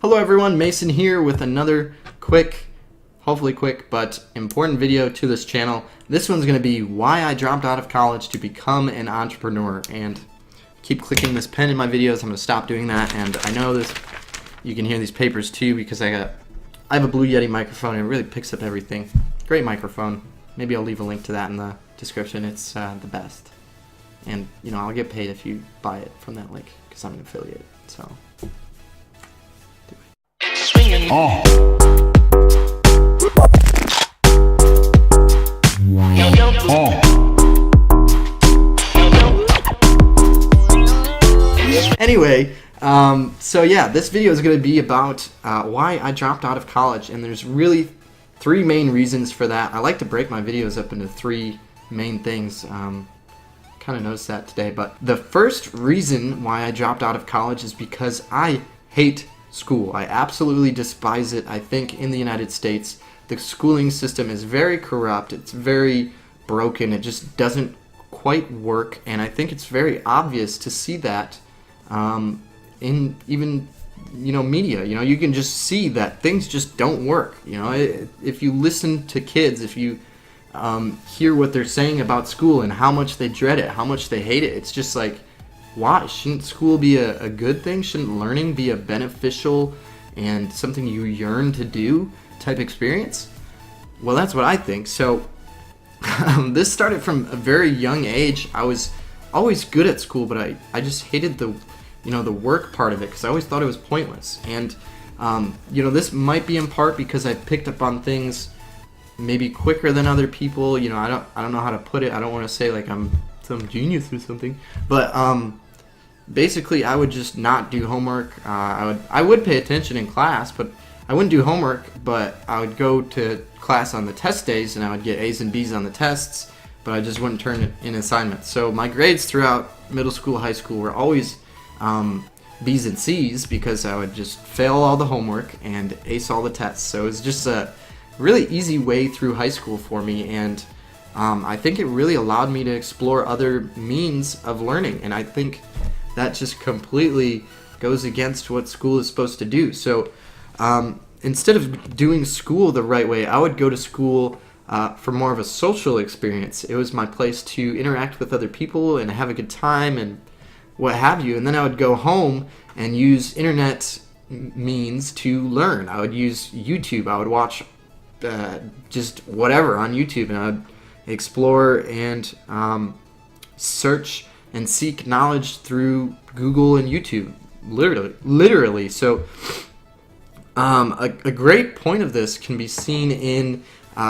Hello everyone, Mason here with another quick, hopefully quick, but important video to this channel. This one's going to be why I dropped out of college to become an entrepreneur. And keep clicking this pen in my videos. I'm going to stop doing that. And I know this, you can hear these papers too because I have a Blue Yeti microphone and it really picks up everything. Great microphone. Maybe I'll leave a link to that in the description. It's the best. And you know, I'll get paid if you buy it from that link because I'm an affiliate. So. Oh. Anyway, so yeah, this video is going to be about why I dropped out of college, and there's really three main reasons for that. I like to break my videos up into three main things. Kind of noticed that today, but the first reason why I dropped out of college is because I hate school. I absolutely despise it. I think in the United States, the schooling system is very corrupt. It's very broken. It just doesn't quite work, and I think it's very obvious to see that in even media. You can just see that things just don't work. If you listen to kids, if you hear what they're saying about school and how much they dread it, how much they hate it, it's just like, why? Shouldn't school be a good thing? Shouldn't learning be a beneficial and something you yearn to do type experience? Well, that's what I think. So this started from a very young age. I was always good at school, but I just hated the work part of it because I always thought it was pointless. And this might be in part because I picked up on things maybe quicker than other people. I don't know how to put it. I don't want to say like I'm some genius or something, but basically I would just not do homework. I would pay attention in class, but I wouldn't do homework. But I would go to class on the test days and I would get A's and B's on the tests, but I just wouldn't turn in assignments. So my grades throughout middle school, high school were always B's and C's because I would just fail all the homework and ace all the tests. So it was just a really easy way through high school for me, and I think it really allowed me to explore other means of learning, and I think that just completely goes against what school is supposed to do. So instead of doing school the right way, I would go to school for more of a social experience. It was my place to interact with other people and have a good time and what have you, and then I would go home and use internet means to learn. I would use YouTube. I would watch just whatever on YouTube, and I would explore and search and seek knowledge through Google and YouTube, literally. So a great point of this can be seen in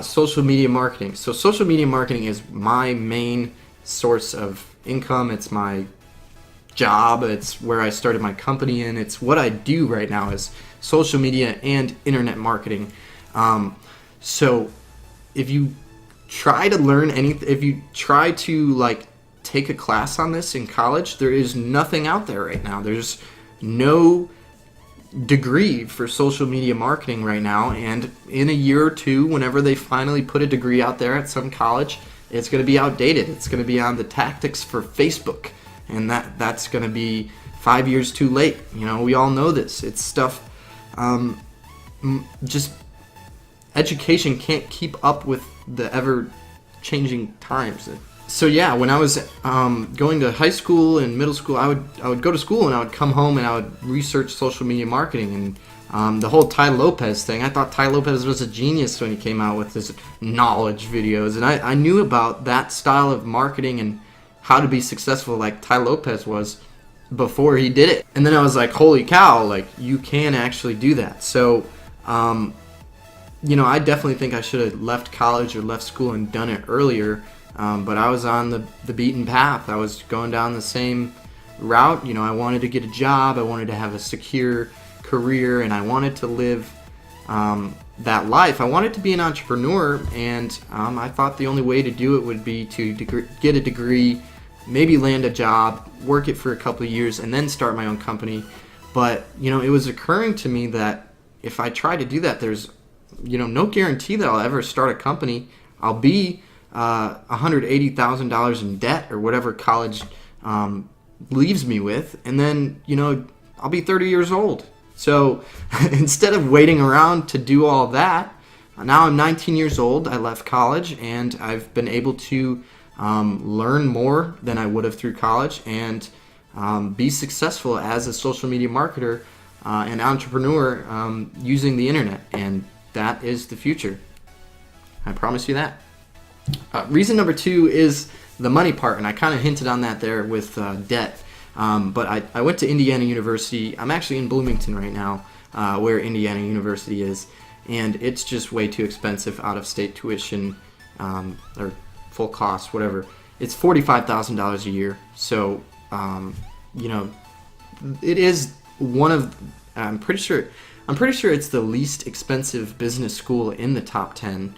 social media marketing. So social media marketing is my main source of income. It's my job. It's where I started my company, and it's what I do right now is social media and internet marketing. So if you try to learn anything, if you try to take a class on this in college, there is nothing out there right now. There's no degree for social media marketing right now, and in a year or two, whenever they finally put a degree out there at some college, it's going to be outdated. It's going to be on the tactics for Facebook, and that's going to be 5 years too late. We all know this. It's stuff just education can't keep up with the ever-changing times. So yeah, when I was going to high school and middle school, I would go to school and I would come home and I would research social media marketing and the whole Tai Lopez thing. I thought Tai Lopez was a genius when he came out with his knowledge videos, and I knew about that style of marketing and how to be successful like Tai Lopez was before he did it. And then I was like, holy cow, you can actually do that. So I definitely think I should have left college or left school and done it earlier, but I was on the beaten path. I was going down the same route. I wanted to get a job, I wanted to have a secure career, and I wanted to live that life. I wanted to be an entrepreneur, and I thought the only way to do it would be to get a degree, maybe land a job, work it for a couple of years, and then start my own company. But it was occurring to me that if I try to do that, there's no guarantee that I'll ever start a company. I'll be $180,000 in debt or whatever college leaves me with, and then I'll be 30 years old. So instead of waiting around to do all that, now I'm 19 years old. I left college, and I've been able to learn more than I would have through college, and be successful as a social media marketer and entrepreneur using the internet. And that is the future. I promise you that. Reason number 2 is the money part, and I kind of hinted on that there with debt. But I went to Indiana University. I'm actually in Bloomington right now, where Indiana University is, and it's just way too expensive out-of-state tuition, or full cost, whatever. It's $45,000 a year. So, it is one of, I'm pretty sure it's the least expensive business school in the top 10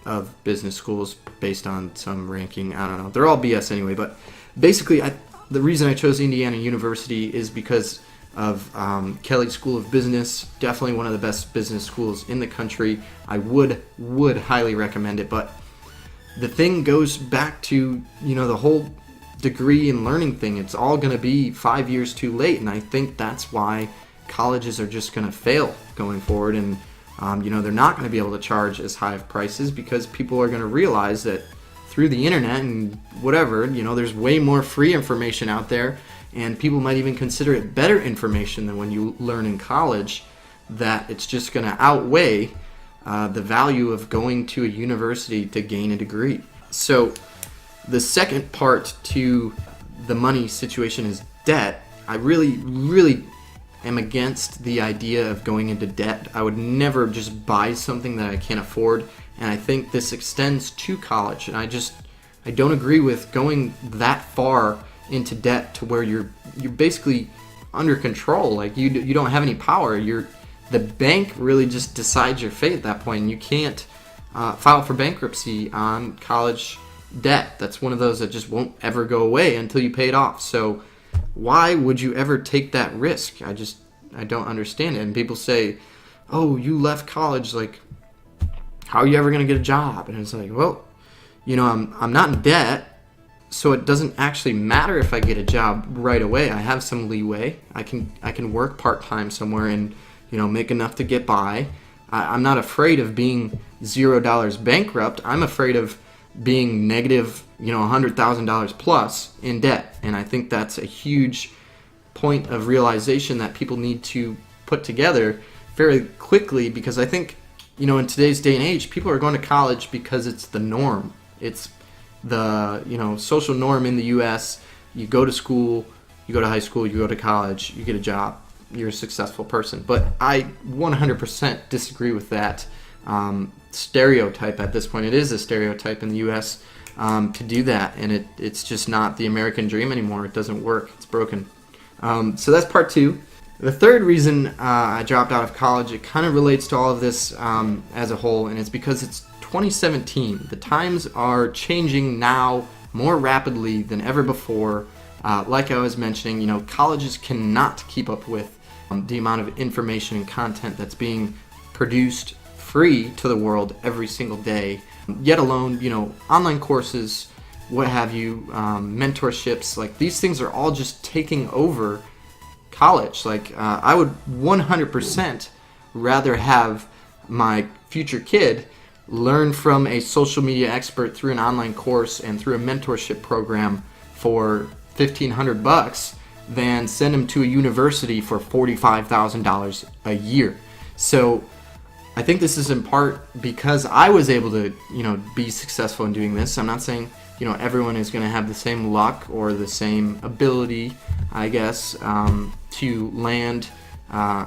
of business schools based on some ranking. I don't know. They're all BS anyway, but basically the reason I chose Indiana University is because of Kelley School of Business. Definitely one of the best business schools in the country. I would highly recommend it, but the thing goes back to, the whole degree and learning thing. It's all going to be 5 years too late, and I think that's why colleges are just going to fail going forward, and they're not going to be able to charge as high of prices because people are going to realize that through the internet and whatever, there's way more free information out there, and people might even consider it better information than when you learn in college, that it's just going to outweigh the value of going to a university to gain a degree. So the second part to the money situation is debt. I really am against the idea of going into debt. I would never just buy something that I can't afford, and I think this extends to college, and I don't agree with going that far into debt to where you're basically under control. Like you don't have any power. The bank really just decides your fate at that point, and you can't file for bankruptcy on college debt. That's one of those that just won't ever go away until you pay it off. So why would you ever take that risk? I don't understand it. And people say, oh, you left college, like, how are you ever going to get a job? And it's like, well, I'm not in debt, so it doesn't actually matter if I get a job right away. I have some leeway. I can work part-time somewhere and make enough to get by. I'm not afraid of being $0 bankrupt. I'm afraid of being negative, $100,000 plus in debt. And I think that's a huge point of realization that people need to put together very quickly, because I think, in today's day and age, people are going to college because it's the norm. It's the, social norm in the U.S. You go to school, you go to high school, you go to college, you get a job, you're a successful person. But I 100% disagree with that stereotype at this point. It is a stereotype in the U.S. To do that, and it's just not the American dream anymore. It doesn't work. It's broken. So that's part 2. The third reason I dropped out of college, it kind of relates to all of this as a whole, and it's because it's 2017. The times are changing now more rapidly than ever before. Like I was mentioning, colleges cannot keep up with the amount of information and content that's being produced free to the world every single day, yet alone, online courses, what have you, mentorships. Like, these things are all just taking over college. Like, I would 100% rather have my future kid learn from a social media expert through an online course and through a mentorship program for $1,500 than send him to a university for $45,000 a year. So I think this is in part because I was able to, be successful in doing this. I'm not saying, everyone is going to have the same luck or the same ability, I guess, to land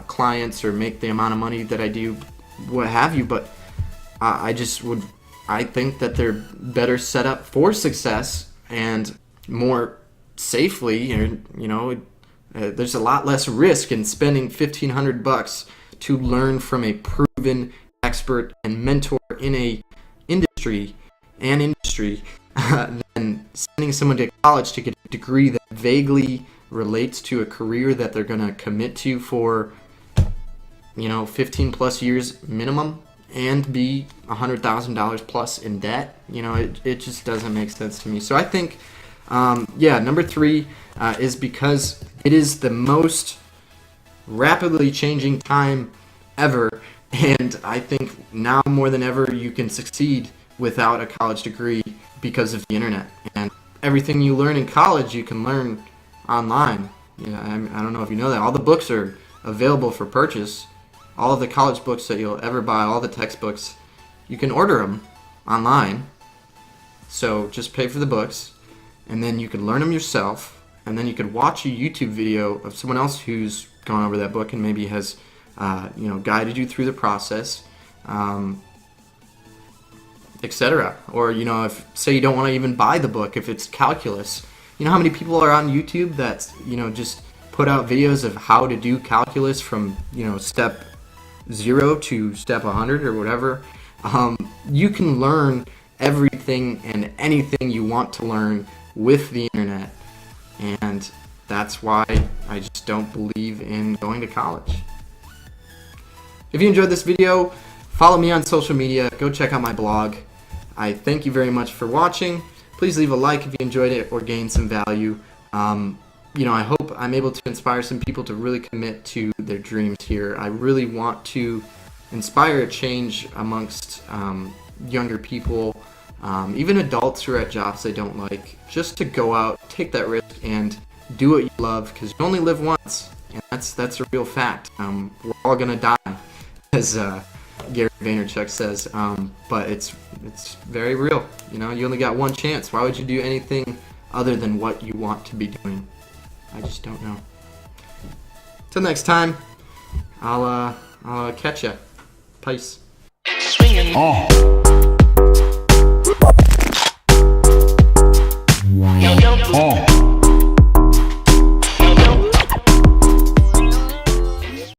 clients or make the amount of money that I do, what have you. But I think that they're better set up for success and more safely. There's a lot less risk in spending $1,500 to learn from a proven expert and mentor in a industry than sending someone to college to get a degree that vaguely relates to a career that they're going to commit to for 15 plus years minimum and be $100,000 plus in debt. It just doesn't make sense to me. So I think number 3 is because it is the most rapidly changing time ever, and I think now more than ever you can succeed without a college degree because of the internet. And everything you learn in college you can learn online. I don't know if you know that. All the books are available for purchase. All of the college books that you'll ever buy, all the textbooks, you can order them online. So just pay for the books, and then you can learn them yourself, and then you could watch a YouTube video of someone else who's gone over that book and maybe has guided you through the process, etc. Or if say you don't want to even buy the book, if it's calculus, you know how many people are on YouTube that just put out videos of how to do calculus from step 0 to step 100 or whatever. You can learn everything and anything you want to learn with the internet, and that's why I just don't believe in going to college. If you enjoyed this video, follow me on social media, go check out my blog. I thank you very much for watching. Please leave a like if you enjoyed it or gained some value. I hope I'm able to inspire some people to really commit to their dreams here. I really want to inspire a change amongst younger people, even adults who are at jobs they don't like, just to go out, take that risk, and do what you love, because you only live once, and that's a real fact. We're all gonna die, as Gary Vaynerchuk says, but it's very real. You only got one chance. Why would you do anything other than what you want to be doing? I just don't know. Till next time, I'll catch ya. Peace. Oh.